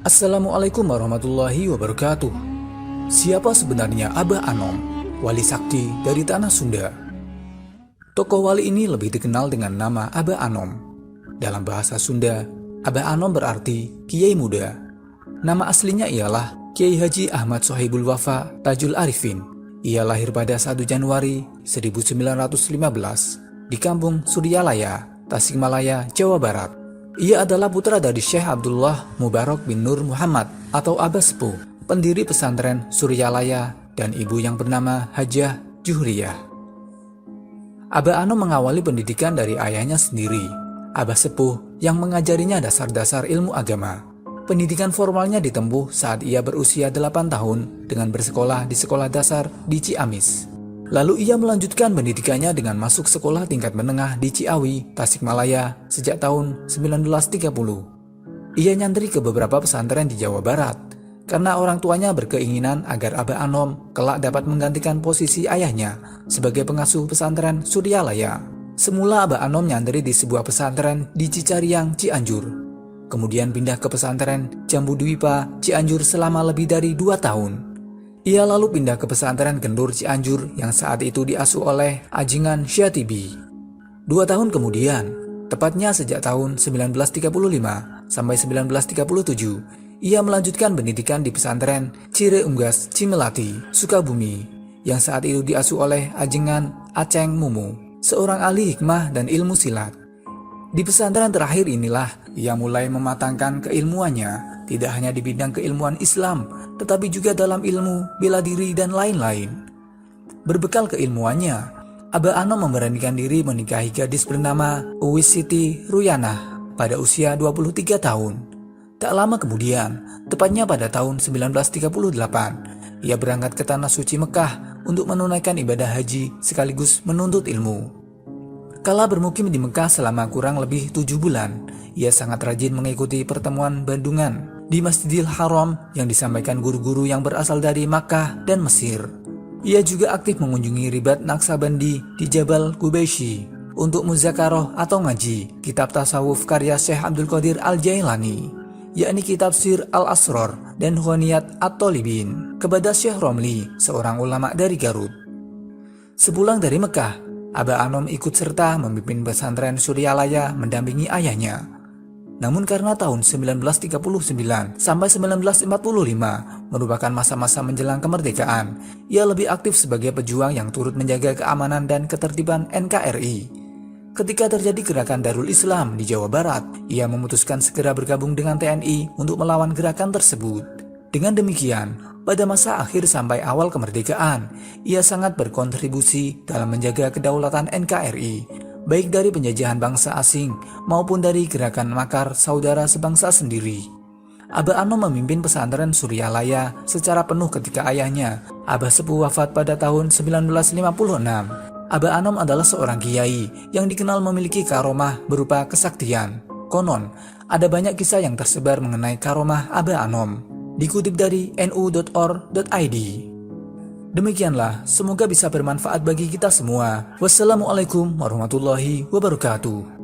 Assalamualaikum warahmatullahi wabarakatuh. Siapa sebenarnya Abah Anom, wali sakti dari tanah Sunda? Tokoh wali ini lebih dikenal dengan nama Abah Anom. Dalam bahasa Sunda, Abah Anom berarti Kiai Muda. Nama aslinya ialah Kiai Haji Ahmad Sohibul Wafa Tajul Arifin. Ia lahir pada 1 Januari 1915 di Kampung Suryalaya, Tasikmalaya, Jawa Barat. Ia adalah putra dari Syekh Abdullah Mubarak bin Nur Muhammad atau Abah Sepuh, pendiri pesantren Suryalaya, dan ibu yang bernama Hajah Juhriyah. Abah Anom mengawali pendidikan dari ayahnya sendiri, Abah Sepuh, yang mengajarinya dasar-dasar ilmu agama. Pendidikan formalnya ditempuh saat ia berusia 8 tahun dengan bersekolah di sekolah dasar di Ciamis. Lalu ia melanjutkan pendidikannya dengan masuk sekolah tingkat menengah di Ciawi, Tasikmalaya sejak tahun 1930. Ia nyantri ke beberapa pesantren di Jawa Barat karena orang tuanya berkeinginan agar Abah Anom kelak dapat menggantikan posisi ayahnya sebagai pengasuh pesantren Suryalaya. Semula Abah Anom nyantri di sebuah pesantren di Cicariang, Cianjur. Kemudian pindah ke pesantren Jambu Dwipa, Cianjur selama lebih dari 2 tahun. Ia lalu pindah ke pesantren Gendur Cianjur yang saat itu diasuh oleh Ajingan Syatibi. 2 tahun kemudian, tepatnya sejak tahun 1935 sampai 1937, ia melanjutkan pendidikan di pesantren Cire Unggas Cimelati, Sukabumi, yang saat itu diasuh oleh Ajengan Aceng Mumu, seorang ahli hikmah dan ilmu silat. Di pesantren terakhir inilah ia mulai mematangkan keilmuannya, tidak hanya di bidang keilmuan Islam, tetapi juga dalam ilmu bela diri dan lain-lain. Berbekal keilmuannya, Abah Anom memberanikan diri menikahi gadis bernama Uwis Siti Ruyanah pada usia 23 tahun. Tak lama kemudian, tepatnya pada tahun 1938, ia berangkat ke Tanah Suci Mekah untuk menunaikan ibadah haji sekaligus menuntut ilmu. Kala bermukim di Mekah selama kurang lebih 7 bulan, ia sangat rajin mengikuti pertemuan bandungan di Masjidil Haram yang disampaikan guru-guru yang berasal dari Makkah dan Mesir. Ia juga aktif mengunjungi ribat Naksabandi di Jabal Qubaisy untuk muzakaroh atau ngaji kitab tasawuf karya Syekh Abdul Qadir Al-Jailani, yakni kitab Sir Al-Asrar dan Honiyat At-Tolibin, kepada Syekh Romli, seorang ulama dari Garut. Sepulang dari Mekah, Abah Anom ikut serta memimpin pesantren Suryalaya mendampingi ayahnya. Namun karena tahun 1939 sampai 1945 merupakan masa-masa menjelang kemerdekaan, ia lebih aktif sebagai pejuang yang turut menjaga keamanan dan ketertiban NKRI. Ketika terjadi gerakan Darul Islam di Jawa Barat, ia memutuskan segera bergabung dengan TNI untuk melawan gerakan tersebut. Dengan demikian, pada masa akhir sampai awal kemerdekaan, ia sangat berkontribusi dalam menjaga kedaulatan NKRI, baik dari penjajahan bangsa asing maupun dari gerakan makar saudara sebangsa sendiri. Abah Anom memimpin pesantren Suryalaya secara penuh ketika ayahnya, Abah Sepuh, wafat pada tahun 1956. Abah Anom adalah seorang kiai yang dikenal memiliki karomah berupa kesaktian. Konon, ada banyak kisah yang tersebar mengenai karomah Abah Anom. Dikutip dari nu.or.id. Demikianlah, semoga bisa bermanfaat bagi kita semua. Wassalamualaikum warahmatullahi wabarakatuh.